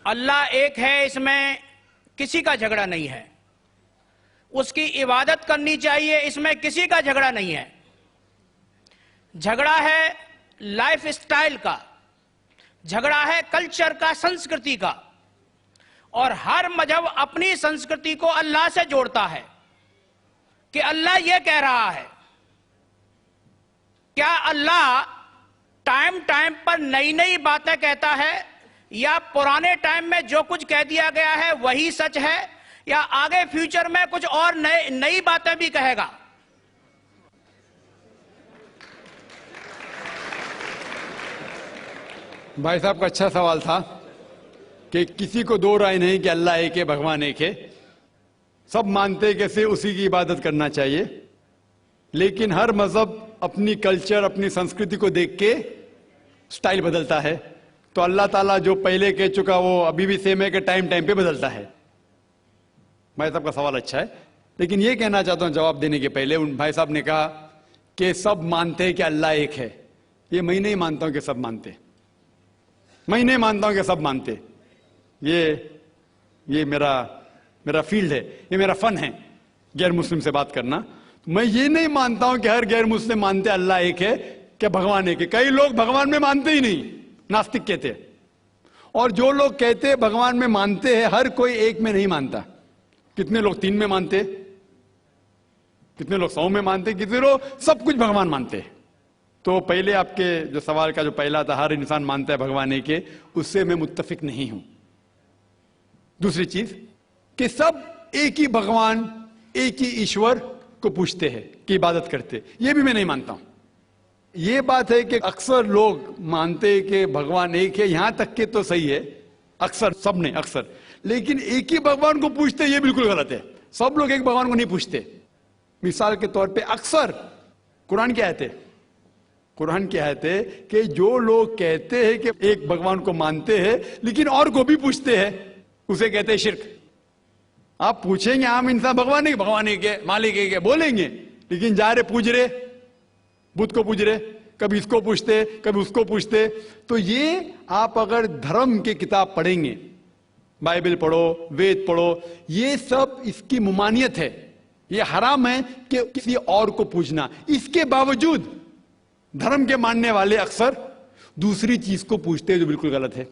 اللہ ایک ہے، اس میں کسی کا جھگڑا نہیں ہے. اس کی عبادت کرنی چاہیے، اس میں کسی کا جھگڑا نہیں ہے. جھگڑا ہے لائف سٹائل کا، جھگڑا ہے کلچر کا، سنسکرتی کا. اور ہر مذہب اپنی سنسکرتی کو اللہ سے جوڑتا ہے کہ اللہ یہ کہہ رہا ہے. کیا اللہ ٹائم پر نئی نئی باتیں کہتا ہے، یا پرانے ٹائم میں جو کچھ کہہ دیا گیا ہے وہی سچ ہے، یا آگے فیوچر میں کچھ اور نئی باتیں بھی کہے گا؟ بھائی صاحب کا اچھا سوال تھا کہ کسی کو دو رائے نہیں کہ اللہ ایک ہے، بھگوان ایک ہے. سب مانتے کہ صرف اسی کی عبادت کرنا چاہیے، لیکن ہر مذہب اپنی کلچر، اپنی سنسکرتی کو دیکھ کے سٹائل بدلتا ہے. تو اللہ تعالیٰ جو پہلے کہہ چکا وہ ابھی بھی سیم ہے کہ ٹائم پہ بدلتا ہے. بھائی صاحب کا سوال اچھا ہے، لیکن یہ کہنا چاہتا ہوں جواب دینے کے پہلے، ان بھائی صاحب نے کہا کہ سب مانتے ہیں کہ اللہ ایک ہے. یہ میں نہیں مانتا ہوں کہ سب مانتے، میں نہیں مانتا ہوں کہ سب مانتے. یہ میرا فیلڈ ہے، یہ میرا فن ہے غیر مسلم سے بات کرنا. میں یہ نہیں مانتا ہوں کہ ہر غیر مسلم مانتے اللہ ایک ہے، کہ بھگوان ایک ہے. کئی لوگ بھگوان میں مانتے ہی نہیں، ناستک کہتے. اور جو لوگ کہتے بھگوان میں مانتے ہیں، ہر کوئی ایک میں نہیں مانتا. کتنے لوگ 3 میں مانتے، کتنے لوگ 100 میں مانتے، کتنے لوگ سب کچھ بھگوان مانتے. تو پہلے آپ کے جو سوال کا جو پہلا تھا، ہر انسان مانتا ہے بھگوان ایک ہے، اس سے میں متفق نہیں ہوں. دوسری چیز کہ سب ایک ہی بھگوان، ایک ہی ایشور کو پوجتے ہیں، کی عبادت کرتے، یہ بھی میں نہیں مانتا ہوں. یہ بات ہے کہ اکثر لوگ مانتے کہ بھگوان ایک ہے، یہاں تک کہ تو صحیح ہے، اکثر، سب نہیں اکثر. لیکن ایک ہی بھگوان کو پوجتے یہ بالکل غلط ہے. سب لوگ ایک بھگوان کو نہیں پوجتے. مثال کے طور پہ اکثر قرآن کی آیت ہے، قرآن کی آیت ہے کہ جو لوگ کہتے ہیں کہ ایک بھگوان کو مانتے ہیں لیکن اور کو بھی پوجتے ہیں، اسے کہتے ہیں شرک. آپ پوچھیں گے عام انسان بھگوان ایک ہے، مالک ایک ہے بولیں گے، لیکن جا رہے پوج رہے، بدھ کو پوج رہے، کبھی اس کو پوچھتے کبھی اس کو پوچھتے. تو یہ آپ اگر دھرم کی کتاب پڑھیں گے، بائبل پڑھو، وید پڑھو، یہ سب اس کی ممانعت ہے. یہ حرام ہے کہ کسی اور کو پوجنا. اس کے باوجود دھرم کے ماننے والے اکثر دوسری چیز کو پوجتے ہیں جو بالکل غلط ہے.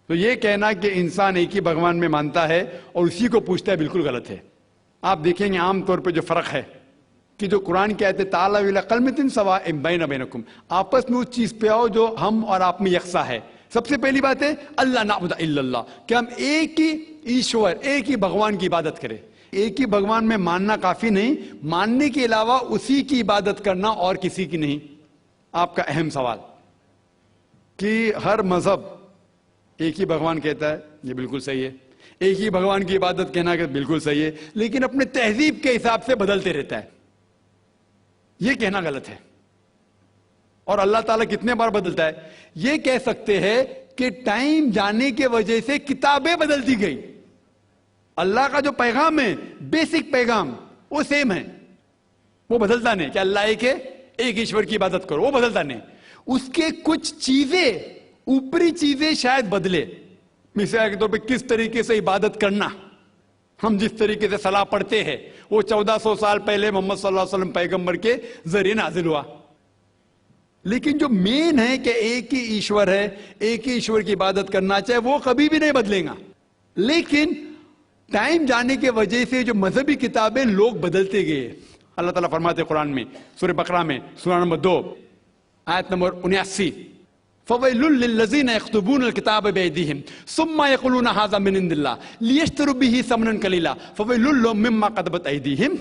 تو یہ کہنا کہ انسان ایک ہی بھگوان میں مانتا ہے اور اسی کو پوجتا ہے بالکل غلط ہے. آپ دیکھیں گے عام طور پہ جو فرق ہے کہ جو قرآن کی آیت ہے تعالیٰ الی کلمۃ سواء بین بینکم، آپس میں اس چیز پہ آؤ جو ہم اور آپ میں یکساں ہے. سب سے پہلی بات ہے اللہ نعبد الا اللہ، کہ ہم ایک ہی ایشور، ایک ہی بھگوان کی عبادت کریں. ایک ہی بھگوان میں ماننا کافی نہیں، ماننے کے علاوہ اسی کی عبادت کرنا اور کسی کی نہیں. آپ کا اہم سوال کہ ہر مذہب ایک ہی بھگوان کہتا ہے، یہ بالکل صحیح ہے. ایک ہی بھگوان کی عبادت کہنا کہ بالکل صحیح ہے، لیکن اپنے تہذیب کے حساب سے بدلتے رہتا ہے، یہ کہنا غلط ہے. اور اللہ تعالیٰ کتنے بار بدلتا ہے؟ یہ کہہ سکتے ہیں کہ ٹائم جانے کی وجہ سے کتابیں بدلتی گئی. اللہ کا جو پیغام ہے، بیسک پیغام، وہ سیم ہے، وہ بدلتا نہیں کہ اللہ ایک ہے، ایک ایشور کی عبادت کرو، وہ بدلتا نہیں. اس کے کچھ چیزیں، اوپری چیزیں شاید بدلے. مثال کے طور پہ کس طریقے سے عبادت کرنا، ہم جس طریقے سے صلاح پڑھتے ہیں وہ 1400 سال پہلے محمد صلی اللہ علیہ وسلم پیغمبر کے ذریعے نازل ہوا. لیکن جو مین ہے کہ ایک ہی ایشور ہے، ایک ہی ایشور کی عبادت کرنا چاہے، وہ کبھی بھی نہیں بدلے گا. لیکن ٹائم جانے کی وجہ سے جو مذہبی کتابیں لوگ بدلتے گئے. اللہ تعالیٰ فرماتے قرآن میں سورہ بقرہ میں سورہ نمبر 2 آیت نمبر 79، فَوَيْلٌ لِّلَّذِينَ يَكْتُبُونَ الْكِتَابَ بِأَيْدِيهِمْ ثُمَّ يَقُولُونَ هَٰذَا مِنْ عِندِ اللَّهِ لِيَشْتَرُوا بِهِ ثَمَنًا قَلِيلًا فَوَيْلٌ لَّهُم مِّمَّا كَتَبَتْ أَيْدِيهِمْ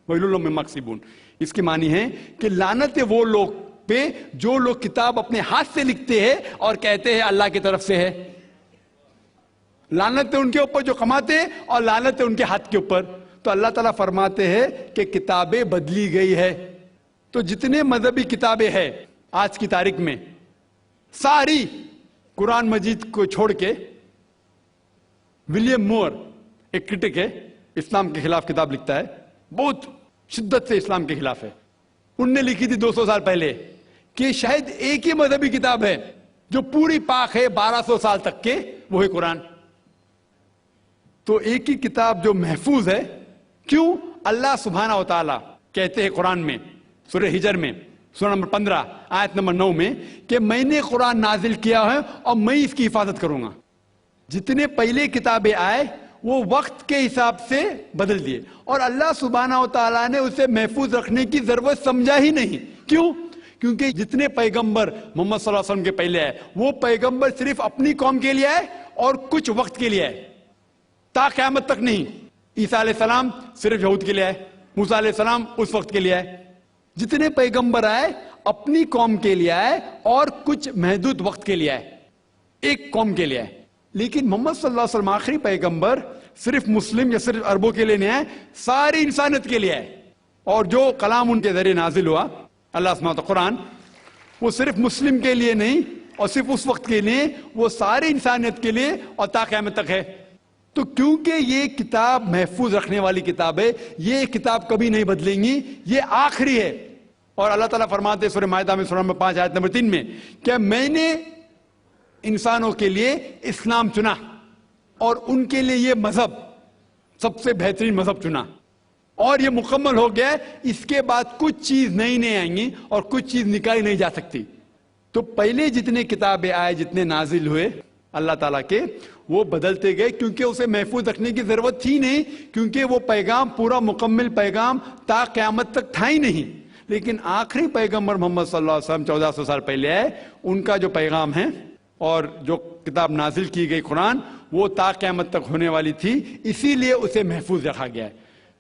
وَوَيْلٌ لَّهُم مِّمَّا يَكْسِبُونَ. اس کی معنی ہے کہ لعنت ہے وہ لوگ پہ جو لوگ کتاب اپنے ہاتھ سے لکھتے ہیں اور کہتے ہیں اللہ کی طرف سے ہے. لعنت ہے ان کے اوپر جو کماتے ہیں، اور لعنت ہے ان کے ہاتھ کے اوپر. تو اللہ تعالیٰ فرماتے ہیں کہ کتابیں بدلی گئی ہے. تو جتنے مذہبی کتابیں ہیں آج کی تاریخ میں، ساری قرآن مجید کو چھوڑ کے، ولیم مور ایک کرٹک ہے، اسلام کے خلاف کتاب لکھتا ہے، بہت شدت سے اسلام کے خلاف ہے. ان نے لکھی تھی 200 سال پہلے کہ شاید ایک ہی مذہبی کتاب ہے جو پوری پاک ہے 1200 سال تک کے، وہ ہے قرآن. تو ایک ہی کتاب جو محفوظ ہے. کیوں؟ اللہ سبحانہ و تعالی کہتے ہیں قرآن میں سورہ ہجر میں سورہ نمبر 15 آیت نمبر 9 میں کہ میں نے قرآن نازل کیا ہے اور میں اس کی حفاظت کروں گا. جتنے پہلے کتابیں آئے وہ وقت کے حساب سے بدل دیے اور اللہ سبحانہ و تعالیٰ نے اسے محفوظ رکھنے کی ضرورت سمجھا ہی نہیں. کیوں؟ کیونکہ جتنے پیغمبر محمد صلی اللہ علیہ وسلم کے پہلے آئے وہ پیغمبر صرف اپنی قوم کے لیے آئے اور کچھ وقت کے لیے آئے, تا قیامت تک نہیں. عیسیٰ علیہ السلام صرف یہود کے لیے آئے, موسیٰ علیہ السلام اس وقت کے لیے آئے. جتنے پیغمبر آئے اپنی قوم کے لیے آئے اور کچھ محدود وقت کے لیے آئے, ایک قوم کے لیے آئے. لیکن محمد صلی اللہ علیہ وسلم آخری پیغمبر صرف مسلم یا صرف عربوں کے لیے نہیں آئے, ساری انسانیت کے لیے آئے. اور جو کلام ان کے ذریعے نازل ہوا اللہ سبحانہ قرآن, وہ صرف مسلم کے لیے نہیں اور صرف اس وقت کے لیے, وہ ساری انسانیت کے لیے اور تا قیامت تک ہے. تو کیونکہ یہ کتاب محفوظ رکھنے والی کتاب ہے, یہ کتاب کبھی نہیں بدلیں گی, یہ آخری ہے. اور اللہ تعالیٰ فرماتے سورہ مائدہ میں سورہ نمبر 5 آیت نمبر 3 میں کہ میں نے انسانوں کے لیے اسلام چنا اور ان کے لیے یہ مذہب سب سے بہترین مذہب چنا اور یہ مکمل ہو گیا. اس کے بعد کچھ چیز نئی نئی آئیں گی اور کچھ چیز نکالی نہیں جا سکتی. تو پہلے جتنے کتابیں آئے, جتنے نازل ہوئے اللہ تعالیٰ کے, وہ بدلتے گئے کیونکہ اسے محفوظ رکھنے کی ضرورت تھی نہیں, کیونکہ وہ پیغام پورا مکمل پیغام تا قیامت تک تھا ہی نہیں. لیکن آخری پیغمبر محمد صلی اللہ علیہ وسلم 1400 سال پہلے آئے, ان کا جو پیغام ہے اور جو کتاب نازل کی گئی قرآن وہ تا قیامت تک ہونے والی تھی, اسی لیے اسے محفوظ رکھا گیا ہے.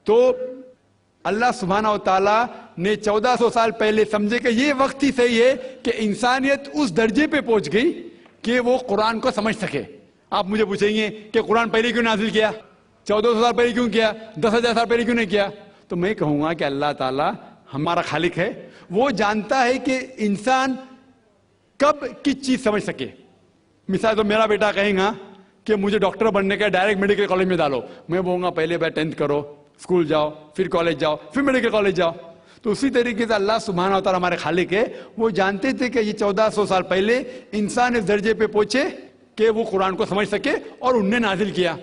تو اللہ سبحانہ و تعالیٰ نے 1400 سال پہلے سمجھے کہ یہ وقت ہی صحیح ہے کہ انسانیت اس درجے پہ پہنچ گئی کہ وہ قرآن کو سمجھ سکے. آپ مجھے پوچھیں گے کہ قرآن پہلے کیوں نازل کیا, 1400 سال پہلے کیوں کیا, 10,000 سال پہلے کیوں نہیں کیا؟ تو میں کہوں گا کہ اللہ تعالیٰ ہمارا خالق ہے, وہ جانتا ہے کہ انسان کب کس چیز سمجھ سکے. مثال تو میرا بیٹا کہیں گا کہ مجھے ڈاکٹر بننے کا ڈائریکٹ میڈیکل کالج میں ڈالو, میں بولوں گا پہلے بھائی 10th کرو, اسکول جاؤ, پھر کالج جاؤ, پھر میڈیکل کالج جاؤ. تو اسی طریقے سے اللہ سبحانہ و تعالیٰ ہمارے خالق ہے, وہ جانتے تھے کہ یہ 1400 سال پہلے انسان اس درجے پہ پہنچے کہ وہ قرآن کو سمجھ سکے اور انہوں نے نازل کیا.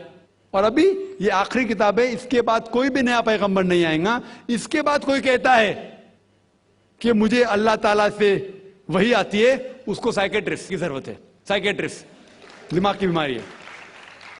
اور ابھی یہ آخری کتاب ہے, اس کے بعد کوئی بھی نیا پیغمبر نہیں آئے گا. اس کے بعد کوئی کہتا ہے کہ مجھے اللہ تعالیٰ سے وہی آتی ہے, اس کو سائیکیٹرسٹ کی ضرورت ہے. سائیکیٹرسٹ دماغ کی بیماری ہے.